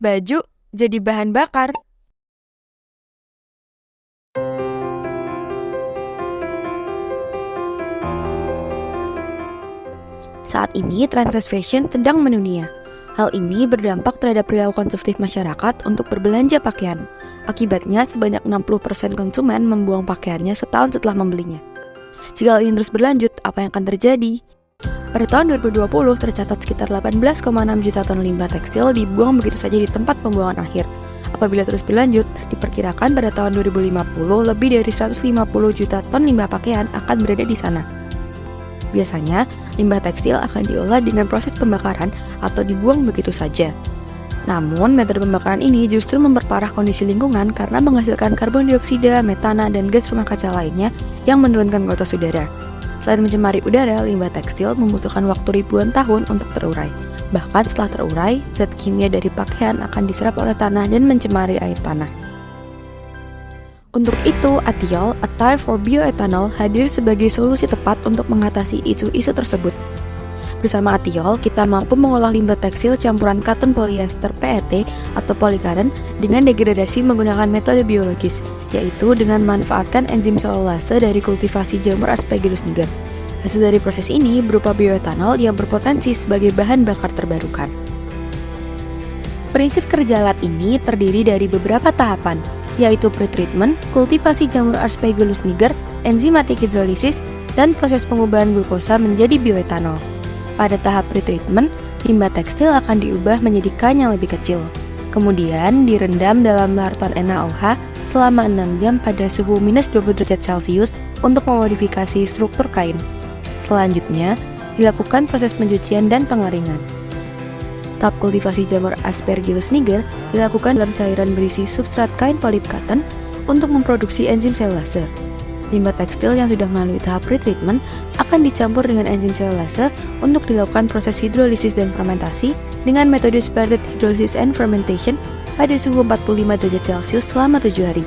Baju jadi bahan bakar. Saat ini, tren fast fashion sedang mendunia. Hal ini berdampak terhadap perilaku konsumtif masyarakat untuk berbelanja pakaian. Akibatnya, sebanyak 60% konsumen membuang pakaiannya setahun setelah membelinya. Jika hal ini terus berlanjut, apa yang akan terjadi? Pada tahun 2020, tercatat sekitar 18,6 juta ton limbah tekstil dibuang begitu saja di tempat pembuangan akhir. Apabila terus berlanjut, diperkirakan pada tahun 2050 lebih dari 150 juta ton limbah pakaian akan berada di sana. Biasanya, limbah tekstil akan diolah dengan proses pembakaran atau dibuang begitu saja. Namun, metode pembakaran ini justru memperparah kondisi lingkungan karena menghasilkan karbon dioksida, metana, dan gas rumah kaca lainnya yang menurunkan kualitas udara. Selain mencemari udara, limbah tekstil membutuhkan waktu ribuan tahun untuk terurai. Bahkan setelah terurai, zat kimia dari pakaian akan diserap oleh tanah dan mencemari air tanah. Untuk itu, Atiol, Attire for Bioethanol, hadir sebagai solusi tepat untuk mengatasi isu-isu tersebut. Bersama Atiol, kita mampu mengolah limbah tekstil campuran katun polyester PET atau polikaren dengan degradasi menggunakan metode biologis, yaitu dengan memanfaatkan enzim selulase dari kultivasi jamur Aspergillus niger. Hasil dari proses ini berupa bioetanol yang berpotensi sebagai bahan bakar terbarukan. Prinsip kerja alat ini terdiri dari beberapa tahapan, yaitu pretreatment, kultivasi jamur Aspergillus niger, enzimatik hidrolisis, dan proses pengubahan glukosa menjadi bioetanol. Pada tahap pretreatment, limbah tekstil akan diubah menjadi kain yang lebih kecil. Kemudian direndam dalam larutan NaOH selama 6 jam pada suhu minus 20 derajat Celcius untuk memodifikasi struktur kain. Selanjutnya, dilakukan proses pencucian dan pengeringan. Tahap kultivasi jamur Aspergillus niger dilakukan dalam cairan berisi substrat kain polip cotton untuk memproduksi enzim selulase. Limbah tekstil yang sudah melalui tahap pretreatment akan dicampur dengan enzim selulase untuk dilakukan proses hidrolisis dan fermentasi dengan metode spartan hydrolysis and fermentation pada suhu 45 derajat Celcius selama 7 hari.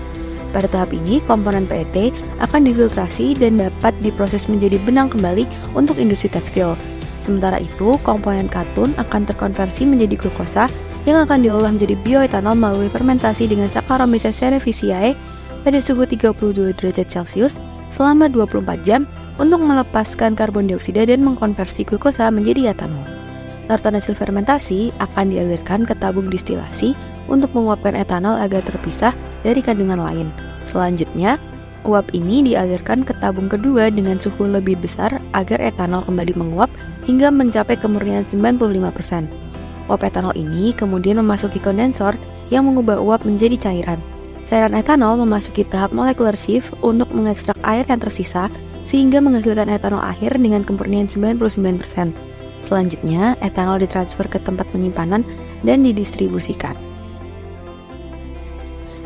Pada tahap ini, komponen PET akan difiltrasi dan dapat diproses menjadi benang kembali untuk industri tekstil. Sementara itu, komponen katun akan terkonversi menjadi glukosa yang akan diolah menjadi bioetanol melalui fermentasi dengan Saccharomyces cerevisiae pada suhu 32 derajat Celcius selama 24 jam untuk melepaskan karbon dioksida dan mengkonversi glukosa menjadi etanol. Larutan hasil fermentasi akan dialirkan ke tabung distilasi untuk menguapkan etanol agar terpisah dari kandungan lain. Selanjutnya, uap ini dialirkan ke tabung kedua dengan suhu lebih besar agar etanol kembali menguap hingga mencapai kemurnian 95%. Uap etanol ini kemudian memasuki kondensor yang mengubah uap menjadi cairan. Cairan etanol memasuki tahap molecular sieve untuk mengekstrak air yang tersisa sehingga menghasilkan etanol akhir dengan kemurnian 99%. Selanjutnya, etanol ditransfer ke tempat penyimpanan dan didistribusikan.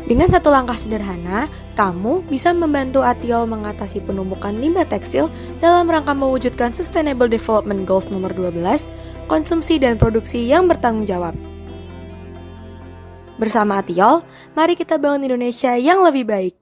Dengan satu langkah sederhana, kamu bisa membantu Atiol mengatasi penumpukan limbah tekstil dalam rangka mewujudkan Sustainable Development Goals nomor 12, konsumsi dan produksi yang bertanggung jawab. Bersama Atiol, mari kita bangun Indonesia yang lebih baik.